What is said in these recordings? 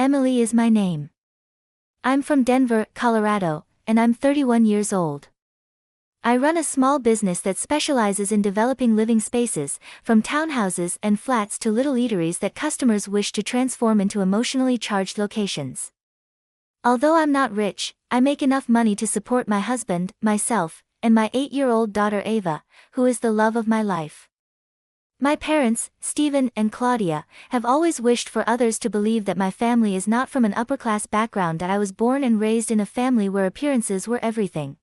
Emily is my name. I'm from Denver, Colorado, and I'm 31 years old. I run a small business that specializes in developing living spaces, from townhouses and flats to little eateries that customers wish to transform into emotionally charged locations. Although I'm not rich, I make enough money to support my husband, myself, and my 8-year-old daughter Ava, who is the love of my life. My parents, Stephen and Claudia, have always wished for others to believe that my family is not from an upper-class background, that I was born and raised in a family where appearances were everything.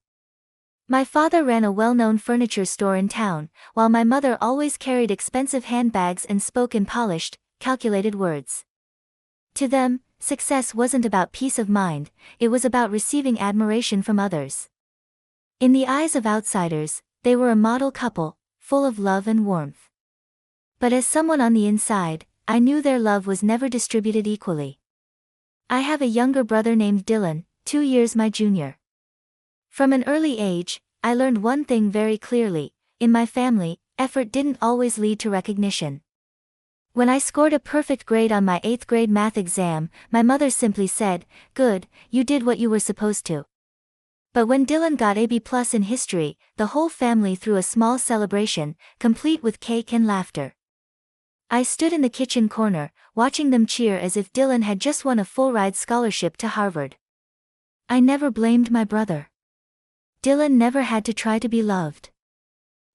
My father ran a well-known furniture store in town, while my mother always carried expensive handbags and spoke in polished, calculated words. To them, success wasn't about peace of mind, it was about receiving admiration from others. In the eyes of outsiders, they were a model couple, full of love and warmth. But as someone on the inside, I knew their love was never distributed equally. I have a younger brother named Dylan, 2 years my junior. From an early age, I learned one thing very clearly: in my family, effort didn't always lead to recognition. When I scored a perfect grade on my 8th grade math exam, my mother simply said, "Good, you did what you were supposed to." But when Dylan got a B+ in history, the whole family threw a small celebration, complete with cake and laughter. I stood in the kitchen corner, watching them cheer as if Dylan had just won a full-ride scholarship to Harvard. I never blamed my brother. Dylan never had to try to be loved.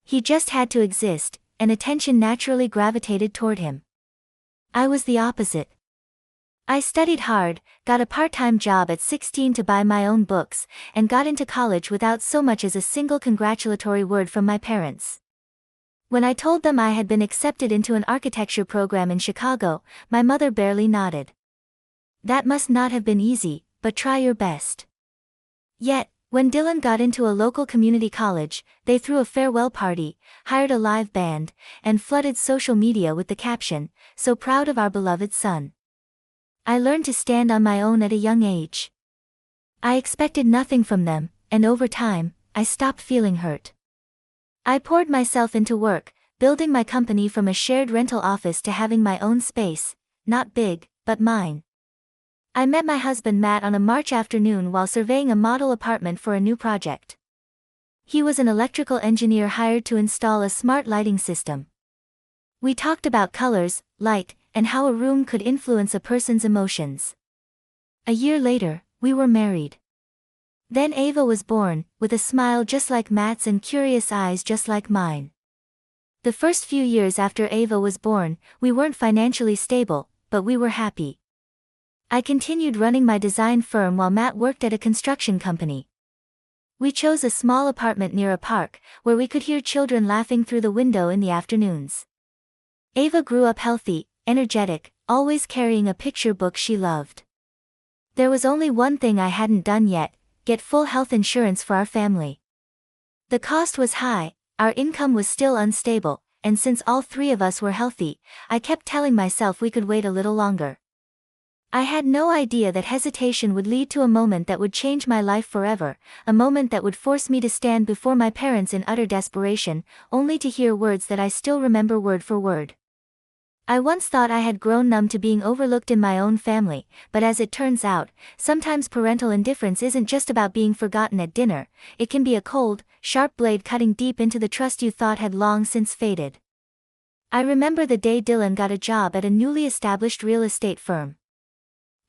He just had to exist, and attention naturally gravitated toward him. I was the opposite. I studied hard, got a part-time job at 16 to buy my own books, and got into college without so much as a single congratulatory word from my parents. When I told them I had been accepted into an architecture program in Chicago, my mother barely nodded. That must not have been easy, but try your best. Yet, when Dylan got into a local community college, they threw a farewell party, hired a live band, and flooded social media with the caption, "So proud of our beloved son." I learned to stand on my own at a young age. I expected nothing from them, and over time, I stopped feeling hurt. I poured myself into work, building my company from a shared rental office to having my own space, not big, but mine. I met my husband Matt on a March afternoon while surveying a model apartment for a new project. He was an electrical engineer hired to install a smart lighting system. We talked about colors, light, and how a room could influence a person's emotions. A year later, we were married. Then Ava was born, with a smile just like Matt's and curious eyes just like mine. The first few years after Ava was born, we weren't financially stable, but we were happy. I continued running my design firm while Matt worked at a construction company. We chose a small apartment near a park, where we could hear children laughing through the window in the afternoons. Ava grew up healthy, energetic, always carrying a picture book she loved. There was only one thing I hadn't done yet: get full health insurance for our family. The cost was high, our income was still unstable, and since all three of us were healthy, I kept telling myself we could wait a little longer. I had no idea that hesitation would lead to a moment that would change my life forever, a moment that would force me to stand before my parents in utter desperation, only to hear words that I still remember word for word. I once thought I had grown numb to being overlooked in my own family, but as it turns out, sometimes parental indifference isn't just about being forgotten at dinner, it can be a cold, sharp blade cutting deep into the trust you thought had long since faded. I remember the day Dylan got a job at a newly established real estate firm.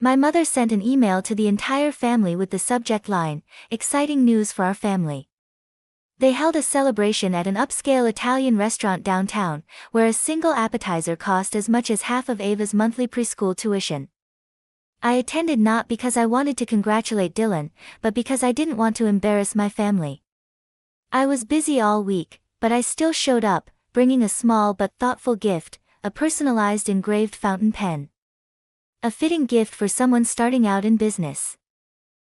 My mother sent an email to the entire family with the subject line, "Exciting news for our family." They held a celebration at an upscale Italian restaurant downtown, where a single appetizer cost as much as half of Ava's monthly preschool tuition. I attended not because I wanted to congratulate Dylan, but because I didn't want to embarrass my family. I was busy all week, but I still showed up, bringing a small but thoughtful gift, a personalized engraved fountain pen. A fitting gift for someone starting out in business.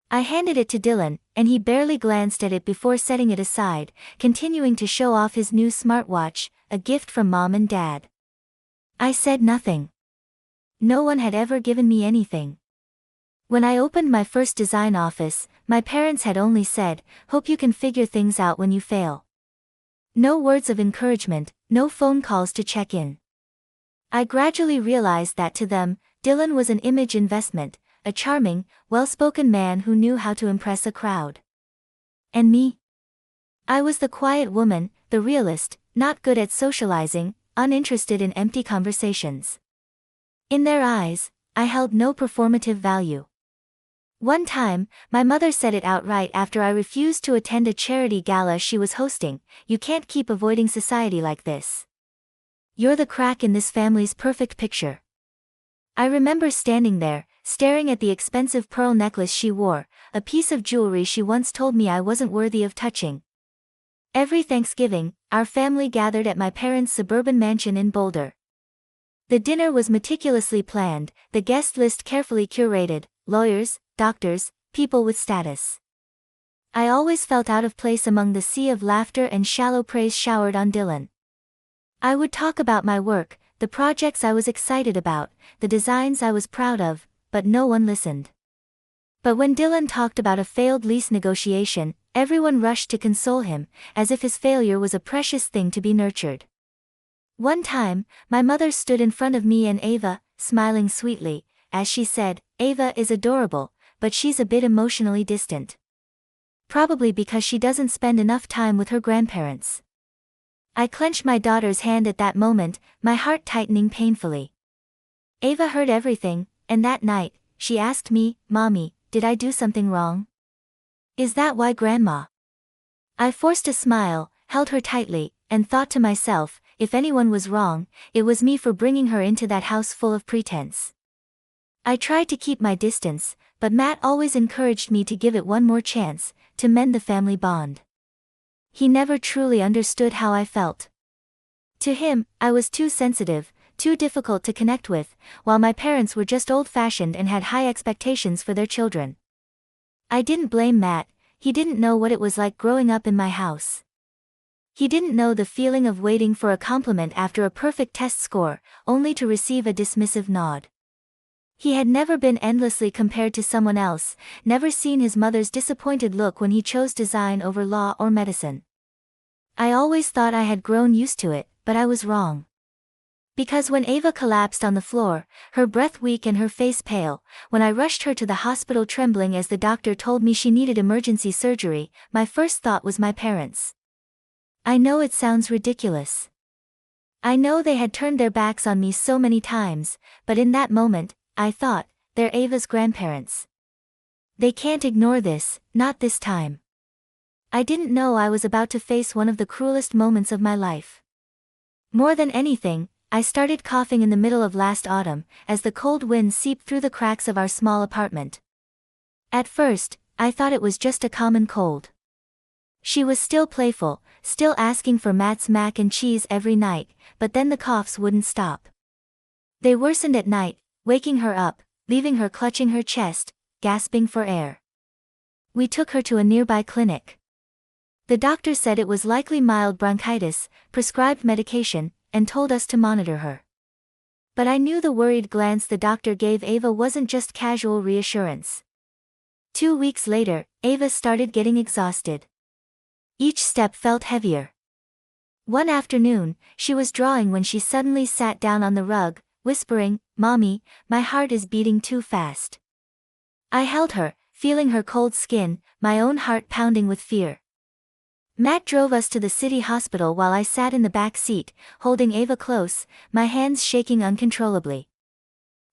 I handed it to Dylan, and he barely glanced at it before setting it aside, continuing to show off his new smartwatch, a gift from Mom and Dad. I said nothing. No one had ever given me anything. When I opened my first design office, my parents had only said, "Hope you can figure things out when you fail." No words of encouragement, no phone calls to check in. I gradually realized that to them, Dylan was an image investment, a charming, well-spoken man who knew how to impress a crowd. And me? I was the quiet woman, the realist, not good at socializing, uninterested in empty conversations. In their eyes, I held no performative value. One time, my mother said it outright after I refused to attend a charity gala she was hosting, "You can't keep avoiding society like this. You're the crack in this family's perfect picture." I remember standing there, staring at the expensive pearl necklace she wore, a piece of jewelry she once told me I wasn't worthy of touching. Every Thanksgiving, our family gathered at my parents' suburban mansion in Boulder. The dinner was meticulously planned, the guest list carefully curated: lawyers, doctors, people with status. I always felt out of place among the sea of laughter and shallow praise showered on Dylan. I would talk about my work, the projects I was excited about, the designs I was proud of, but no one listened. But when Dylan talked about a failed lease negotiation, everyone rushed to console him, as if his failure was a precious thing to be nurtured. One time, my mother stood in front of me and Ava, smiling sweetly, as she said, "Ava is adorable, but she's a bit emotionally distant. Probably because she doesn't spend enough time with her grandparents." I clenched my daughter's hand at that moment, my heart tightening painfully. Ava heard everything, and that night, she asked me, "Mommy, did I do something wrong? Is that why Grandma?" I forced a smile, held her tightly, and thought to myself, if anyone was wrong, it was me for bringing her into that house full of pretense. I tried to keep my distance, but Matt always encouraged me to give it one more chance, to mend the family bond. He never truly understood how I felt. To him, I was too sensitive, too difficult to connect with, while my parents were just old-fashioned and had high expectations for their children. I didn't blame Matt, he didn't know what it was like growing up in my house. He didn't know the feeling of waiting for a compliment after a perfect test score, only to receive a dismissive nod. He had never been endlessly compared to someone else, never seen his mother's disappointed look when he chose design over law or medicine. I always thought I had grown used to it, but I was wrong. Because when Ava collapsed on the floor, her breath weak and her face pale, when I rushed her to the hospital trembling as the doctor told me she needed emergency surgery, my first thought was my parents. I know it sounds ridiculous. I know they had turned their backs on me so many times, but in that moment, I thought, they're Ava's grandparents. They can't ignore this, not this time. I didn't know I was about to face one of the cruelest moments of my life. More than anything, I started coughing in the middle of last autumn, as the cold wind seeped through the cracks of our small apartment. At first, I thought it was just a common cold. She was still playful, still asking for Matt's mac and cheese every night, but then the coughs wouldn't stop. They worsened at night, waking her up, leaving her clutching her chest, gasping for air. We took her to a nearby clinic. The doctor said it was likely mild bronchitis, prescribed medication, and told us to monitor her. But I knew the worried glance the doctor gave Ava wasn't just casual reassurance. 2 weeks later, Ava started getting exhausted. Each step felt heavier. One afternoon, she was drawing when she suddenly sat down on the rug, whispering, "Mommy, my heart is beating too fast." I held her, feeling her cold skin, my own heart pounding with fear. Matt drove us to the city hospital while I sat in the back seat, holding Ava close, my hands shaking uncontrollably.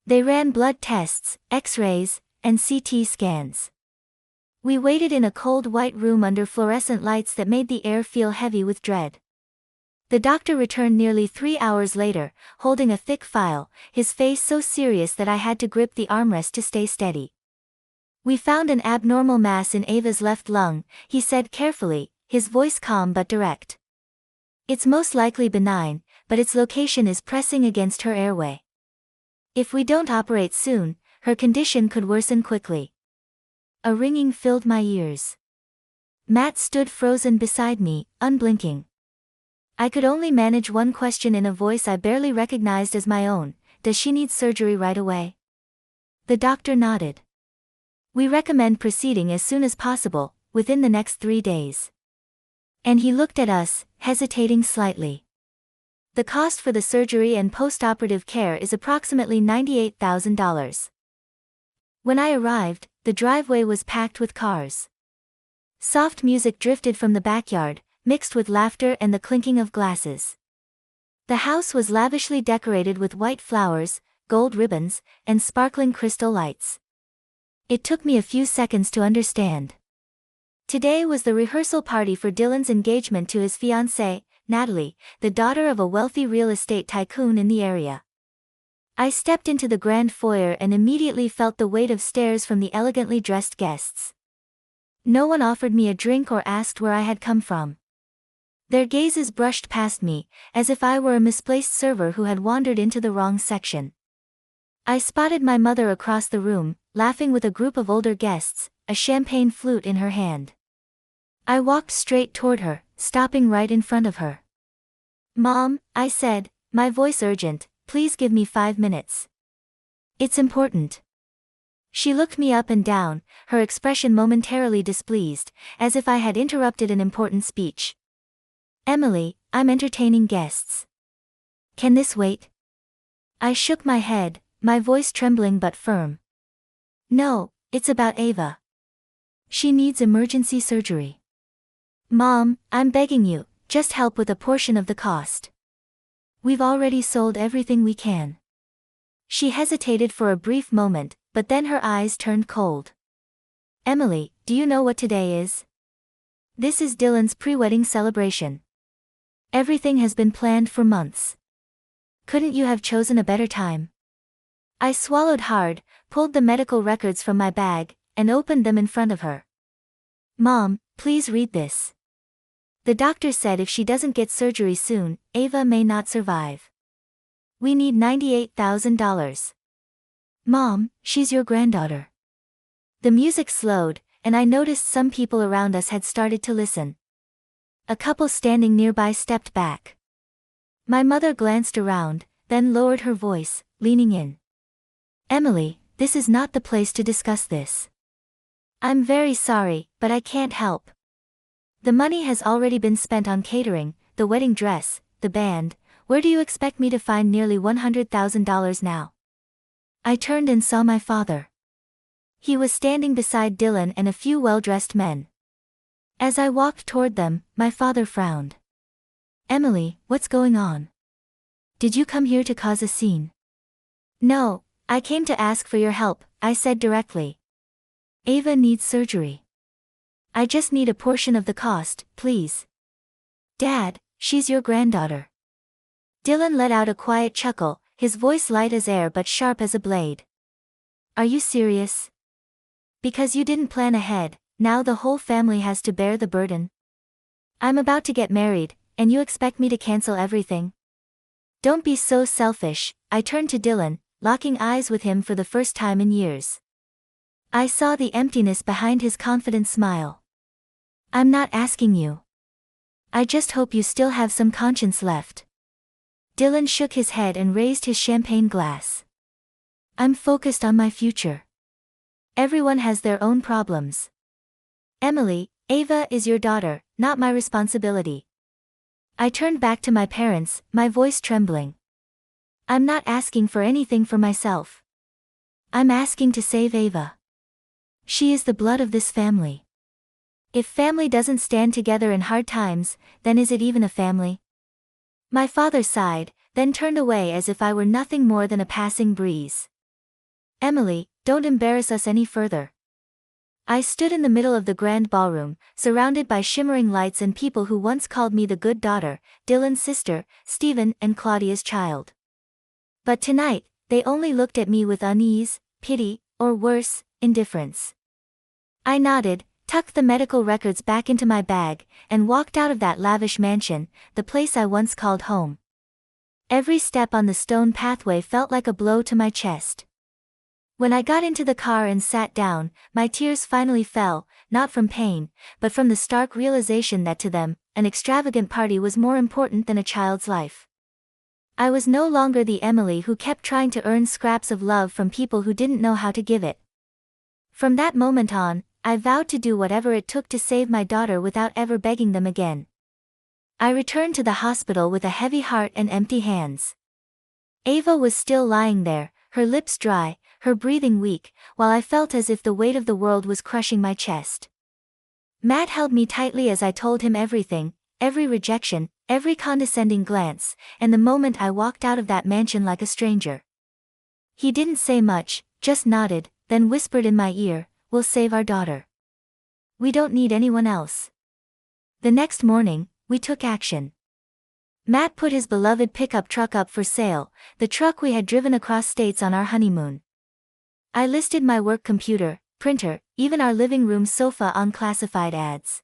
They ran blood tests, X-rays, and CT scans. We waited in a cold white room under fluorescent lights that made the air feel heavy with dread. The doctor returned nearly 3 hours later, holding a thick file, his face so serious that I had to grip the armrest to stay steady. "We found an abnormal mass in Ava's left lung," he said carefully, his voice calm but direct. "It's most likely benign, but its location is pressing against her airway. If we don't operate soon, her condition could worsen quickly." A ringing filled my ears. Matt stood frozen beside me, unblinking. I could only manage one question in a voice I barely recognized as my own: "Does she need surgery right away?" The doctor nodded. "We recommend proceeding as soon as possible, within the next 3 days." And he looked at us, hesitating slightly. The cost for the surgery and post-operative care is approximately $98,000. When I arrived, the driveway was packed with cars. Soft music drifted from the backyard, mixed with laughter and the clinking of glasses. The house was lavishly decorated with white flowers, gold ribbons, and sparkling crystal lights. It took me a few seconds to understand. Today was the rehearsal party for Dylan's engagement to his fiancée, Natalie, the daughter of a wealthy real estate tycoon in the area. I stepped into the grand foyer and immediately felt the weight of stares from the elegantly dressed guests. No one offered me a drink or asked where I had come from. Their gazes brushed past me, as if I were a misplaced server who had wandered into the wrong section. I spotted my mother across the room, laughing with a group of older guests, a champagne flute in her hand. I walked straight toward her, stopping right in front of her. "Mom," I said, my voice urgent, "please give me 5 minutes. It's important." She looked me up and down, her expression momentarily displeased, as if I had interrupted an important speech. "Emily, I'm entertaining guests. Can this wait?" I shook my head, my voice trembling but firm. "No, it's about Ava. She needs emergency surgery. Mom, I'm begging you, just help with a portion of the cost. We've already sold everything we can." She hesitated for a brief moment, but then her eyes turned cold. "Emily, do you know what today is? This is Dylan's pre-wedding celebration. Everything has been planned for months. Couldn't you have chosen a better time?" I swallowed hard, pulled the medical records from my bag, and opened them in front of her. "Mom, please read this. The doctor said if she doesn't get surgery soon, Ava may not survive. We need $98,000. Mom, she's your granddaughter." The music slowed, and I noticed some people around us had started to listen. A couple standing nearby stepped back. My mother glanced around, then lowered her voice, leaning in. "Emily, this is not the place to discuss this. I'm very sorry, but I can't help. The money has already been spent on catering, the wedding dress, the band. Where do you expect me to find nearly $100,000 now?" I turned and saw my father. He was standing beside Dylan and a few well-dressed men. As I walked toward them, my father frowned. "Emily, what's going on? Did you come here to cause a scene?" "No, I came to ask for your help," I said directly. "Ava needs surgery. I just need a portion of the cost, please." "Dad, she's your granddaughter." Dylan let out a quiet chuckle, his voice light as air but sharp as a blade. "Are you serious? Because you didn't plan ahead, now the whole family has to bear the burden? I'm about to get married, and you expect me to cancel everything? Don't be so selfish." I turned to Dylan, locking eyes with him for the first time in years. I saw the emptiness behind his confident smile. "I'm not asking you. I just hope you still have some conscience left." Dylan shook his head and raised his champagne glass. "I'm focused on my future. Everyone has their own problems. Emily, Ava is your daughter, not my responsibility." I turned back to my parents, my voice trembling. "I'm not asking for anything for myself. I'm asking to save Ava. She is the blood of this family. If family doesn't stand together in hard times, then is it even a family?" My father sighed, then turned away as if I were nothing more than a passing breeze. "Emily, don't embarrass us any further." I stood in the middle of the grand ballroom, surrounded by shimmering lights and people who once called me the good daughter, Dylan's sister, Stephen and Claudia's child. But tonight, they only looked at me with unease, pity, or worse, indifference. I nodded, tucked the medical records back into my bag, and walked out of that lavish mansion, the place I once called home. Every step on the stone pathway felt like a blow to my chest. When I got into the car and sat down, my tears finally fell, not from pain, but from the stark realization that to them, an extravagant party was more important than a child's life. I was no longer the Emily who kept trying to earn scraps of love from people who didn't know how to give it. From that moment on, I vowed to do whatever it took to save my daughter without ever begging them again. I returned to the hospital with a heavy heart and empty hands. Ava was still lying there, her lips dry, her breathing weak, while I felt as if the weight of the world was crushing my chest. Matt held me tightly as I told him everything, every rejection, every condescending glance, and the moment I walked out of that mansion like a stranger. He didn't say much, just nodded, then whispered in my ear, "We'll save our daughter. We don't need anyone else." The next morning, we took action. Matt put his beloved pickup truck up for sale, the truck we had driven across states on our honeymoon. I listed my work computer, printer, even our living room sofa on classified ads.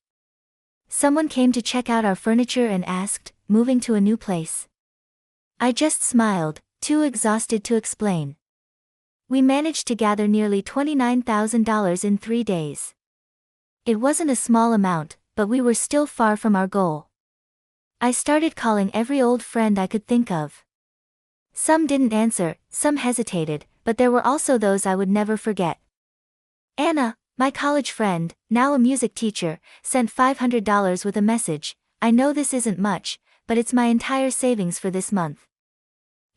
Someone came to check out our furniture and asked, "Moving to a new place?" I just smiled, too exhausted to explain. We managed to gather nearly $29,000 in 3 days. It wasn't a small amount, but we were still far from our goal. I started calling every old friend I could think of. Some didn't answer, some hesitated, but there were also those I would never forget. Anna, my college friend, now a music teacher, sent $500 with a message, "I know this isn't much, but it's my entire savings for this month.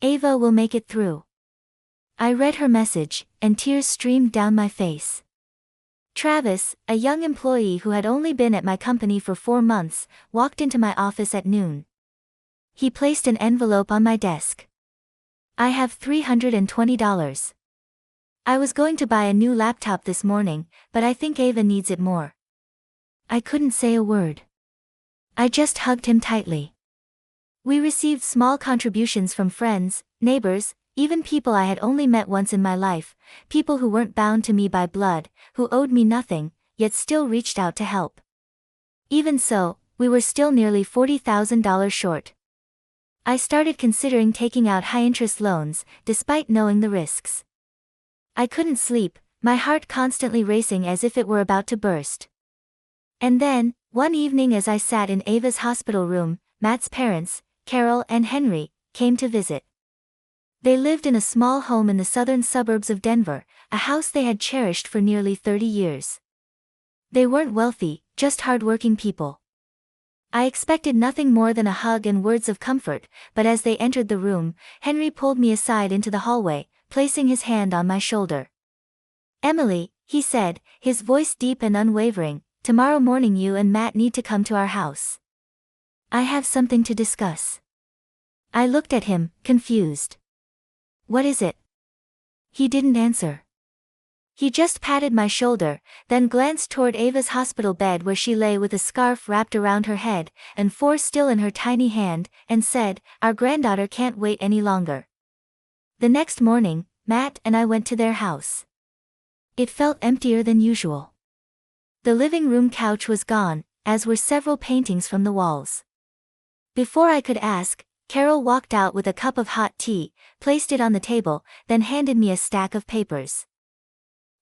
Ava will make it through." I read her message, and tears streamed down my face. Travis, a young employee who had only been at my company for 4 months, walked into my office at noon. He placed an envelope on my desk. "I have $320. I was going to buy a new laptop this morning, but I think Ava needs it more." I couldn't say a word. I just hugged him tightly. We received small contributions from friends, neighbors, even people I had only met once in my life, people who weren't bound to me by blood, who owed me nothing, yet still reached out to help. Even so, we were still nearly $40,000 short. I started considering taking out high-interest loans, despite knowing the risks. I couldn't sleep, my heart constantly racing as if it were about to burst. And then, one evening as I sat in Ava's hospital room, Matt's parents, Carol and Henry, came to visit. They lived in a small home in the southern suburbs of Denver, a house they had cherished for nearly 30 years. They weren't wealthy, just hardworking people. I expected nothing more than a hug and words of comfort, but as they entered the room, Henry pulled me aside into the hallway, placing his hand on my shoulder. "Emily," he said, his voice deep and unwavering, "tomorrow morning you and Matt need to come to our house. I have something to discuss." I looked at him, confused. "What is it?" He didn't answer. He just patted my shoulder, then glanced toward Ava's hospital bed where she lay with a scarf wrapped around her head, and 4 still in her tiny hand, and said, "Our granddaughter can't wait any longer." The next morning, Matt and I went to their house. It felt emptier than usual. The living room couch was gone, as were several paintings from the walls. Before I could ask, Carol walked out with a cup of hot tea, placed it on the table, then handed me a stack of papers.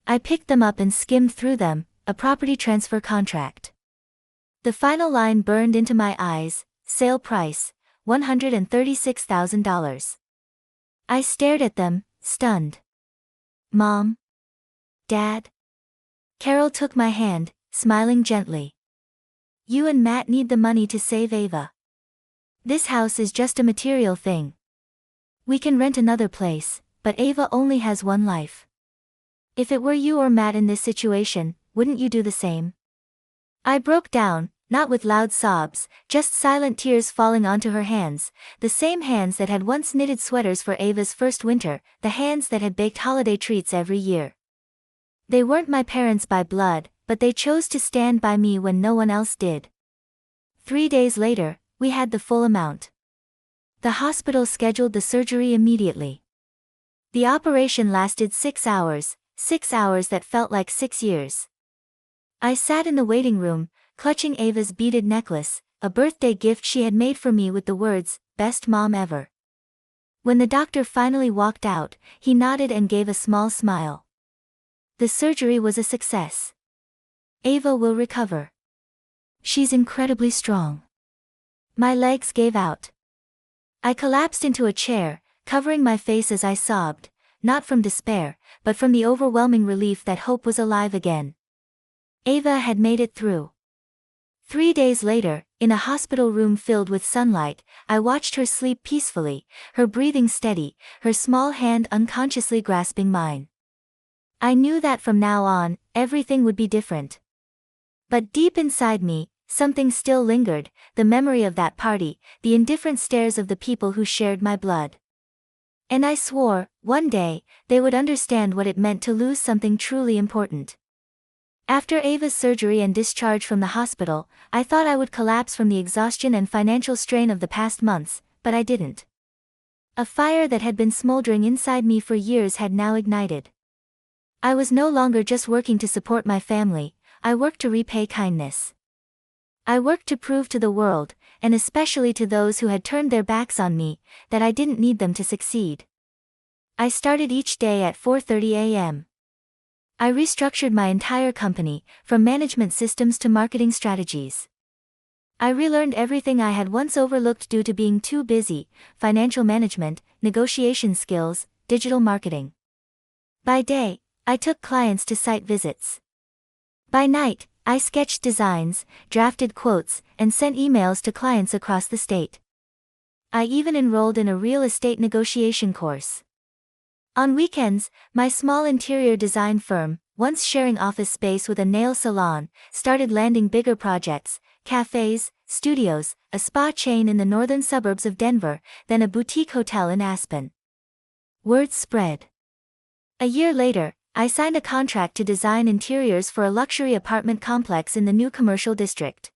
I picked them up and skimmed through them, a property transfer contract. The final line burned into my eyes, sale price, $136,000. I stared at them, stunned. "Mom? Dad?" Carol took my hand, smiling gently. "You and Matt need the money to save Ava. This house is just a material thing. We can rent another place, but Ava only has one life. If it were you or Matt in this situation, wouldn't you do the same?" I broke down, not with loud sobs, just silent tears falling onto her hands, the same hands that had once knitted sweaters for Ava's first winter, the hands that had baked holiday treats every year. They weren't my parents by blood, but they chose to stand by me when no one else did. 3 days later, we had the full amount. The hospital scheduled the surgery immediately. The operation lasted 6 hours, 6 hours that felt like 6 years. I sat in the waiting room, clutching Ava's beaded necklace, a birthday gift she had made for me with the words, "Best mom ever." When the doctor finally walked out, he nodded and gave a small smile. The surgery was a success. Ava will recover. She's incredibly strong. My legs gave out. I collapsed into a chair, covering my face as I sobbed, not from despair, but from the overwhelming relief that hope was alive again. Ava had made it through. 3 days later, in a hospital room filled with sunlight, I watched her sleep peacefully, her breathing steady, her small hand unconsciously grasping mine. I knew that from now on, everything would be different. But deep inside me, something still lingered, the memory of that party, the indifferent stares of the people who shared my blood. And I swore, one day, they would understand what it meant to lose something truly important. After Ava's surgery and discharge from the hospital, I thought I would collapse from the exhaustion and financial strain of the past months, but I didn't. A fire that had been smoldering inside me for years had now ignited. I was no longer just working to support my family, I worked to repay kindness. I worked to prove to the world, and especially to those who had turned their backs on me, that I didn't need them to succeed. I started each day at 4:30 a.m. I restructured my entire company, from management systems to marketing strategies. I relearned everything I had once overlooked due to being too busy: financial management, negotiation skills, digital marketing. By day, I took clients to site visits. By night, I sketched designs, drafted quotes, and sent emails to clients across the state. I even enrolled in a real estate negotiation course. On weekends, my small interior design firm, once sharing office space with a nail salon, started landing bigger projects: cafes, studios, a spa chain in the northern suburbs of Denver, then a boutique hotel in Aspen. Word spread. A year later, I signed a contract to design interiors for a luxury apartment complex in the new commercial district.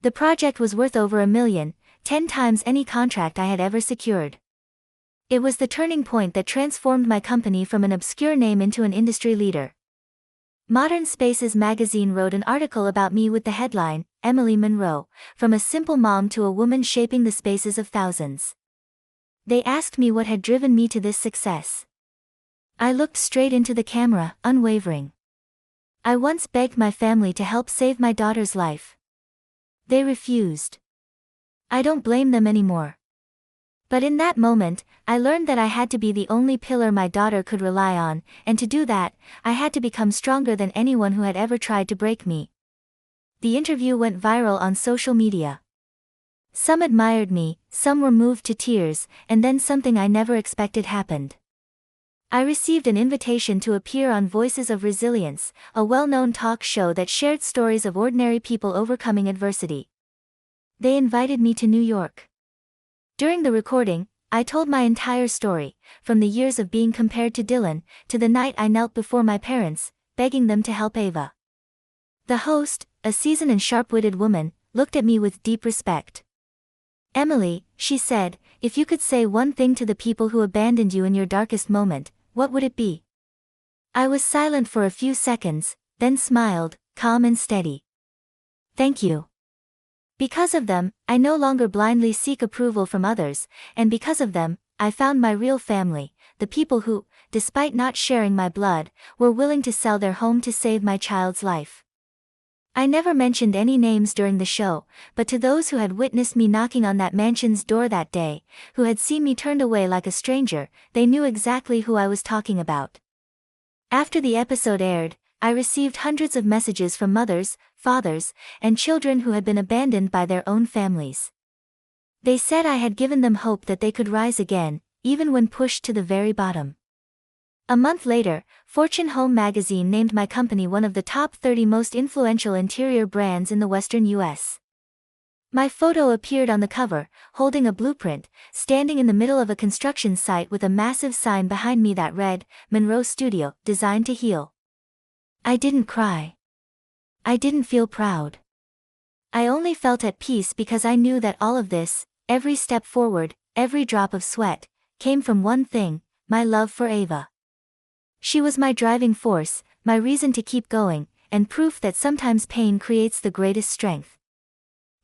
The project was worth over $1 million, 10 times any contract I had ever secured. It was the turning point that transformed my company from an obscure name into an industry leader. Modern Spaces magazine wrote an article about me with the headline, "Emily Monroe, from a simple mom to a woman shaping the spaces of thousands." They asked me what had driven me to this success. I looked straight into the camera, unwavering. I once begged my family to help save my daughter's life. They refused. I don't blame them anymore. But in that moment, I learned that I had to be the only pillar my daughter could rely on, and to do that, I had to become stronger than anyone who had ever tried to break me. The interview went viral on social media. Some admired me, some were moved to tears, and then something I never expected happened. I received an invitation to appear on Voices of Resilience, a well-known talk show that shared stories of ordinary people overcoming adversity. They invited me to New York. During the recording, I told my entire story, from the years of being compared to Dylan, to the night I knelt before my parents, begging them to help Ava. The host, a seasoned and sharp-witted woman, looked at me with deep respect. "Emily," she said, "if you could say one thing to the people who abandoned you in your darkest moment, what would it be?" I was silent for a few seconds, then smiled, calm and steady. "Thank you. Because of them, I no longer blindly seek approval from others, and because of them, I found my real family, the people who, despite not sharing my blood, were willing to sell their home to save my child's life." I never mentioned any names during the show, but to those who had witnessed me knocking on that mansion's door that day, who had seen me turned away like a stranger, they knew exactly who I was talking about. After the episode aired, I received hundreds of messages from mothers, fathers, and children who had been abandoned by their own families. They said I had given them hope that they could rise again, even when pushed to the very bottom. A month later, Fortune Home magazine named my company one of the top 30 most influential interior brands in the Western U.S. My photo appeared on the cover, holding a blueprint, standing in the middle of a construction site with a massive sign behind me that read, "Monroe Studio, Designed to Heal." I didn't cry. I didn't feel proud. I only felt at peace because I knew that all of this, every step forward, every drop of sweat, came from one thing: my love for Ava. She was my driving force, my reason to keep going, and proof that sometimes pain creates the greatest strength.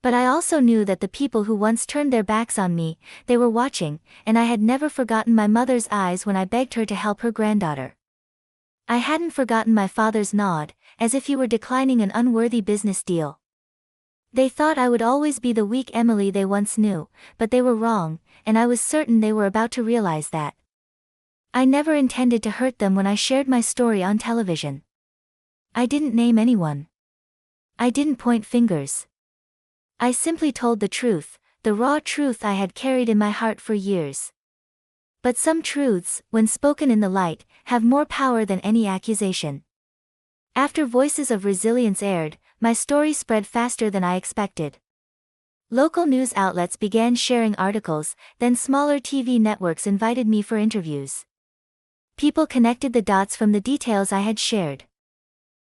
But I also knew that the people who once turned their backs on me, they were watching, and I had never forgotten my mother's eyes when I begged her to help her granddaughter. I hadn't forgotten my father's nod, as if he were declining an unworthy business deal. They thought I would always be the weak Emily they once knew, but they were wrong, and I was certain they were about to realize that. I never intended to hurt them when I shared my story on television. I didn't name anyone. I didn't point fingers. I simply told the truth, the raw truth I had carried in my heart for years. But some truths, when spoken in the light, have more power than any accusation. After Voices of Resilience aired, my story spread faster than I expected. Local news outlets began sharing articles, then smaller TV networks invited me for interviews. People connected the dots from the details I had shared.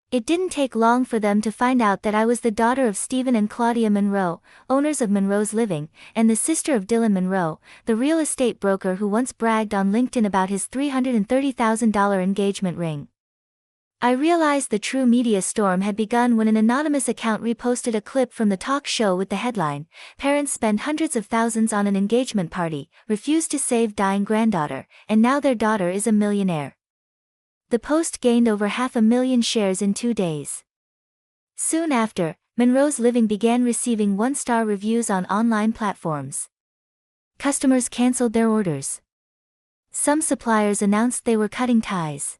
It didn't take long for them to find out that I was the daughter of Stephen and Claudia Monroe, owners of Monroe's Living, and the sister of Dylan Monroe, the real estate broker who once bragged on LinkedIn about his $330,000 engagement ring. I realized the true media storm had begun when an anonymous account reposted a clip from the talk show with the headline, "Parents spend hundreds of thousands on an engagement party, refused to save dying granddaughter, and now their daughter is a millionaire." The post gained over 500,000 shares in 2 days. Soon after, Monroe's Living began receiving one-star reviews on online platforms. Customers canceled their orders. Some suppliers announced they were cutting ties.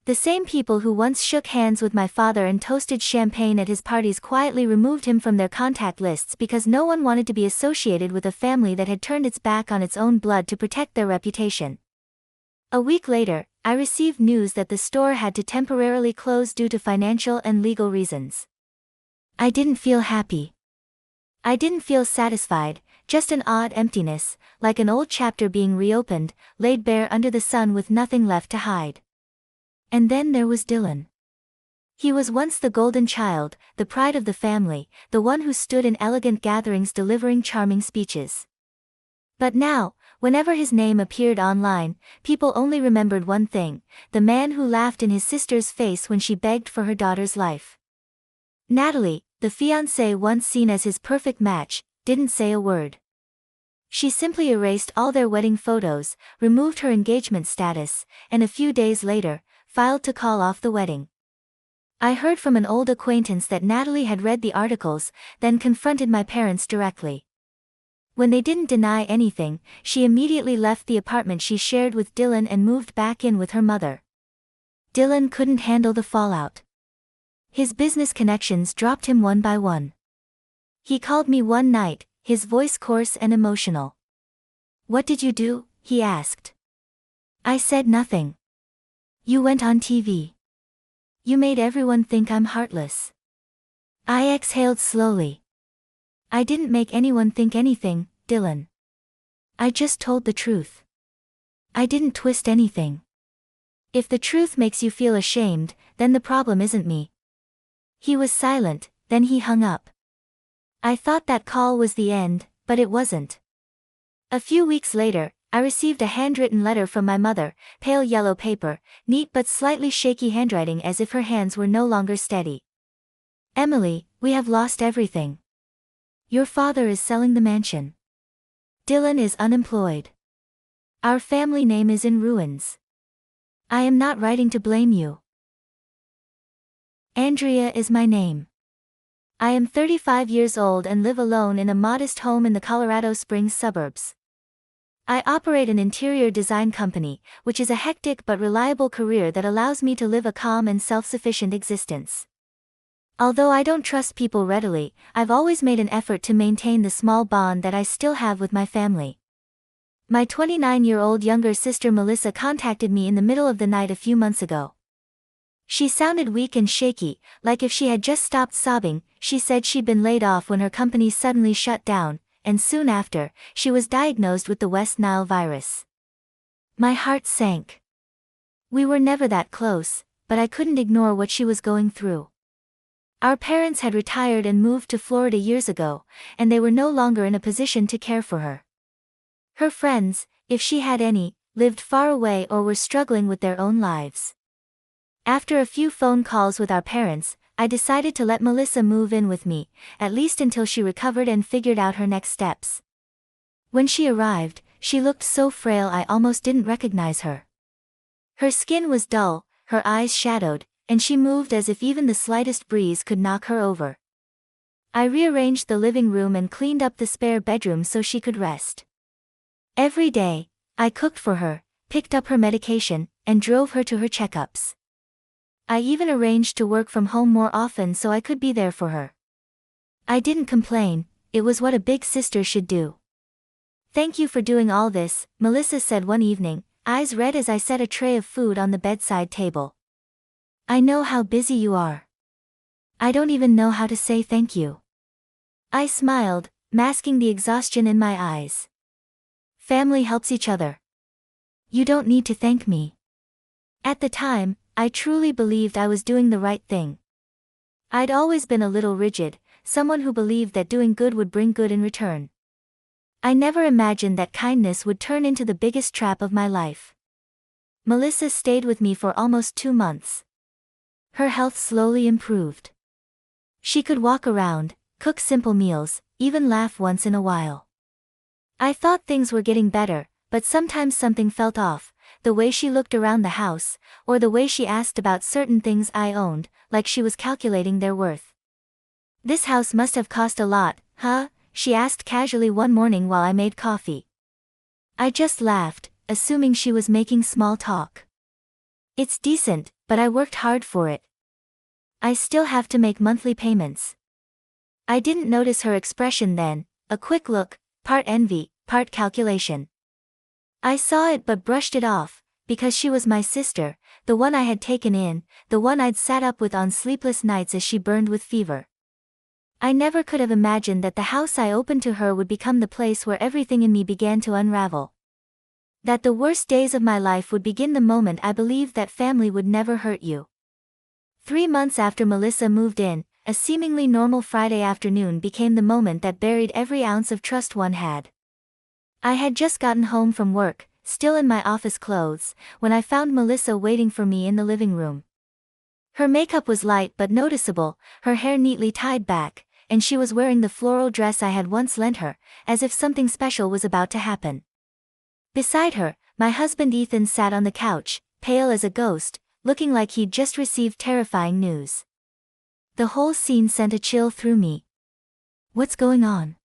The same people who once shook hands with my father and toasted champagne at his parties quietly removed him from their contact lists because no one wanted to be associated with a family that had turned its back on its own blood to protect their reputation. A week later, I received news that the store had to temporarily close due to financial and legal reasons. I didn't feel happy. I didn't feel satisfied, just an odd emptiness, like an old chapter being reopened, laid bare under the sun with nothing left to hide. And then there was Dylan. He was once the golden child, the pride of the family, the one who stood in elegant gatherings delivering charming speeches. But now, whenever his name appeared online, people only remembered one thing, the man who laughed in his sister's face when she begged for her daughter's life. Natalie, the fiancée once seen as his perfect match, didn't say a word. She simply erased all their wedding photos, removed her engagement status, and a few days later, filed to call off the wedding. I heard from an old acquaintance that Natalie had read the articles, then confronted my parents directly. When they didn't deny anything, she immediately left the apartment she shared with Dylan and moved back in with her mother. Dylan couldn't handle the fallout. His business connections dropped him one by one. He called me one night, his voice coarse and emotional. "What did you do?" he asked. I said nothing. "You went on TV. You made everyone think I'm heartless." I exhaled slowly. "I didn't make anyone think anything, Dylan. I just told the truth. I didn't twist anything. If the truth makes you feel ashamed, then the problem isn't me." He was silent, then he hung up. I thought that call was the end, but it wasn't. A few weeks later, I received a handwritten letter from my mother, pale yellow paper, neat but slightly shaky handwriting as if her hands were no longer steady. "Emily, we have lost everything. Your father is selling the mansion. Dylan is unemployed. Our family name is in ruins. I am not writing to blame you. Andrea is my name. I am 35 years old and live alone in a modest home in the Colorado Springs suburbs. I operate an interior design company, which is a hectic but reliable career that allows me to live a calm and self-sufficient existence. Although I don't trust people readily, I've always made an effort to maintain the small bond that I still have with my family. My 29-year-old younger sister Melissa contacted me in the middle of the night a few months ago. She sounded weak and shaky, like if she had just stopped sobbing. She said she'd been laid off when her company suddenly shut down, and soon after, she was diagnosed with the West Nile virus. My heart sank. We were never that close, but I couldn't ignore what she was going through. Our parents had retired and moved to Florida years ago, and they were no longer in a position to care for her. Her friends, if she had any, lived far away or were struggling with their own lives. After a few phone calls with our parents, I decided to let Melissa move in with me, at least until she recovered and figured out her next steps. When she arrived, she looked so frail I almost didn't recognize her. Her skin was dull, her eyes shadowed, and she moved as if even the slightest breeze could knock her over. I rearranged the living room and cleaned up the spare bedroom so she could rest. Every day, I cooked for her, picked up her medication, and drove her to her checkups. I even arranged to work from home more often so I could be there for her. I didn't complain, it was what a big sister should do. Thank you for doing all this, Melissa said one evening, eyes red as I set a tray of food on the bedside table. I know how busy you are. I don't even know how to say thank you. I smiled, masking the exhaustion in my eyes. Family helps each other. You don't need to thank me. At the time, I truly believed I was doing the right thing. I'd always been a little rigid, someone who believed that doing good would bring good in return. I never imagined that kindness would turn into the biggest trap of my life. Melissa stayed with me for almost 2 months. Her health slowly improved. She could walk around, cook simple meals, even laugh once in a while. I thought things were getting better, but sometimes something felt off, the way she looked around the house, or the way she asked about certain things I owned, like she was calculating their worth. This house must have cost a lot, huh? She asked casually one morning while I made coffee. I just laughed, assuming she was making small talk. It's decent, but I worked hard for it. I still have to make monthly payments. I didn't notice her expression then, a quick look, part envy, part calculation. I saw it but brushed it off, because she was my sister, the one I had taken in, the one I'd sat up with on sleepless nights as she burned with fever. I never could have imagined that the house I opened to her would become the place where everything in me began to unravel. That the worst days of my life would begin the moment I believed that family would never hurt you. 3 months after Melissa moved in, a seemingly normal Friday afternoon became the moment that buried every ounce of trust one had. I had just gotten home from work, still in my office clothes, when I found Melissa waiting for me in the living room. Her makeup was light but noticeable, her hair neatly tied back, and she was wearing the floral dress I had once lent her, as if something special was about to happen. Beside her, my husband Ethan sat on the couch, pale as a ghost, looking like he'd just received terrifying news. The whole scene sent a chill through me. What's going on?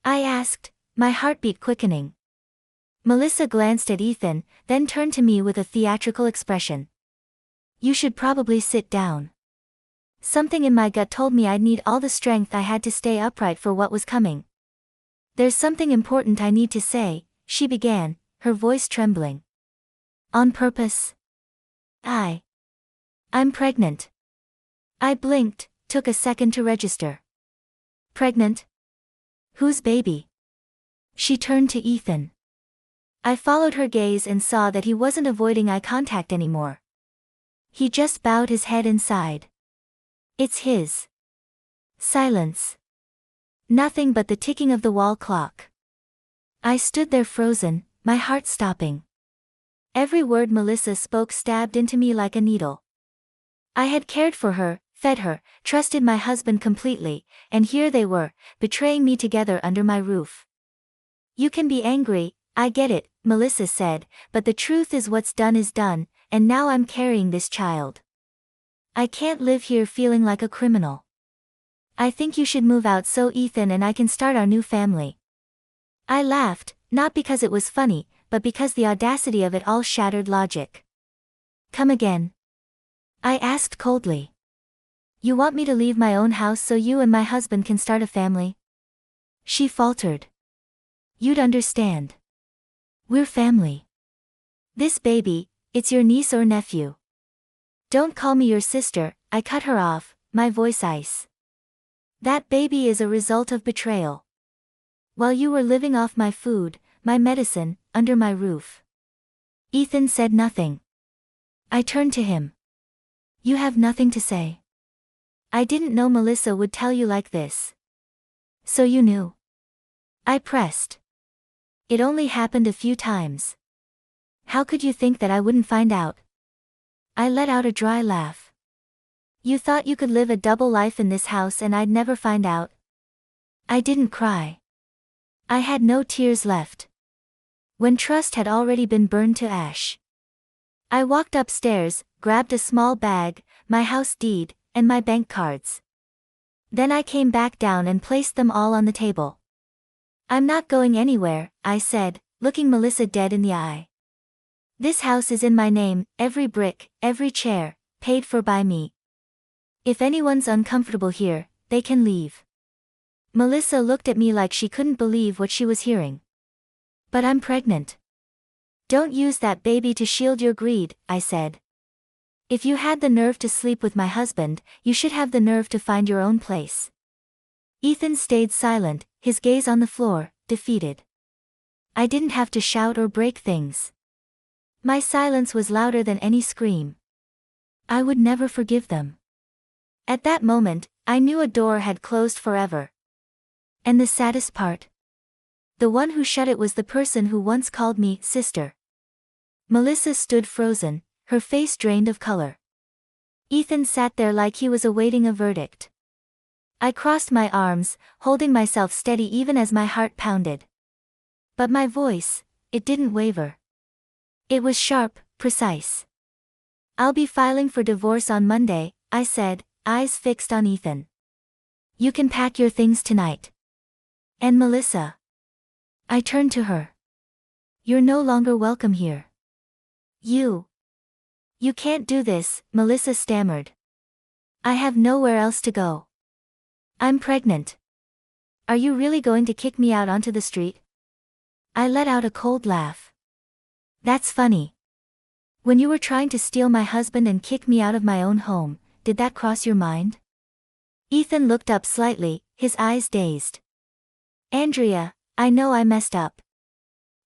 I asked, my heartbeat quickening. Melissa glanced at Ethan, then turned to me with a theatrical expression. You should probably sit down. Something in my gut told me I'd need all the strength I had to stay upright for what was coming. There's something important I need to say, she began, her voice trembling. On purpose? I'm pregnant. I blinked, took a second to register. Pregnant? Whose baby? She turned to Ethan. I followed her gaze and saw that he wasn't avoiding eye contact anymore. He just bowed his head and sighed. It's his. Silence. Nothing but the ticking of the wall clock. I stood there frozen, my heart stopping. Every word Melissa spoke stabbed into me like a needle. I had cared for her, fed her, trusted my husband completely, and here they were, betraying me together under my roof. You can be angry, I get it, Melissa said, but the truth is what's done is done, and now I'm carrying this child. I can't live here feeling like a criminal. I think you should move out so Ethan and I can start our new family. I laughed, not because it was funny, but because the audacity of it all shattered logic. Come again? I asked coldly. You want me to leave my own house so you and my husband can start a family? She faltered. You'd understand. We're family. This baby, it's your niece or nephew. Don't call me your sister, I cut her off, my voice ice. That baby is a result of betrayal. While you were living off my food, my medicine, under my roof. Ethan said nothing. I turned to him. You have nothing to say. I didn't know Melissa would tell you like this. So you knew? I pressed. It only happened a few times. How could you think that I wouldn't find out? I let out a dry laugh. You thought you could live a double life in this house and I'd never find out? I didn't cry. I had no tears left. When trust had already been burned to ash. I walked upstairs, grabbed a small bag, my house deed, and my bank cards. Then I came back down and placed them all on the table. I'm not going anywhere, I said, looking Melissa dead in the eye. This house is in my name, every brick, every chair, paid for by me. If anyone's uncomfortable here, they can leave. Melissa looked at me like she couldn't believe what she was hearing. But I'm pregnant. Don't use that baby to shield your greed, I said. If you had the nerve to sleep with my husband, you should have the nerve to find your own place. Ethan stayed silent, his gaze on the floor, defeated. I didn't have to shout or break things. My silence was louder than any scream. I would never forgive them. At that moment, I knew a door had closed forever. And the saddest part? The one who shut it was the person who once called me sister. Melissa stood frozen, her face drained of color. Ethan sat there like he was awaiting a verdict. I crossed my arms, holding myself steady even as my heart pounded. But my voice, it didn't waver. It was sharp, precise. I'll be filing for divorce on Monday, I said, eyes fixed on Ethan. You can pack your things tonight. And Melissa. I turned to her. You're no longer welcome here. You can't do this, Melissa stammered. I have nowhere else to go. I'm pregnant. Are you really going to kick me out onto the street? I let out a cold laugh. That's funny. When you were trying to steal my husband and kick me out of my own home, did that cross your mind? Ethan looked up slightly, his eyes dazed. Andrea, I know I messed up.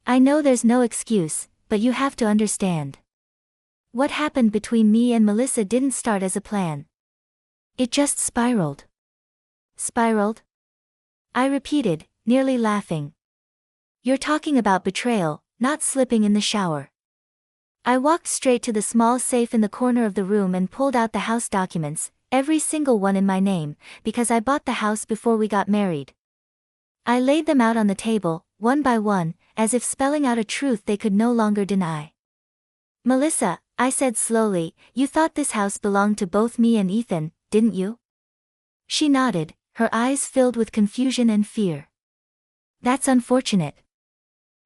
I know there's no excuse, but you have to understand. What happened between me and Melissa didn't start as a plan. It just spiraled. Spiraled? I repeated, nearly laughing. You're talking about betrayal, not slipping in the shower. I walked straight to the small safe in the corner of the room and pulled out the house documents, every single one in my name, because I bought the house before we got married. I laid them out on the table, one by one, as if spelling out a truth they could no longer deny. Melissa, I said slowly, you thought this house belonged to both me and Ethan, didn't you? She nodded, her eyes filled with confusion and fear. That's unfortunate.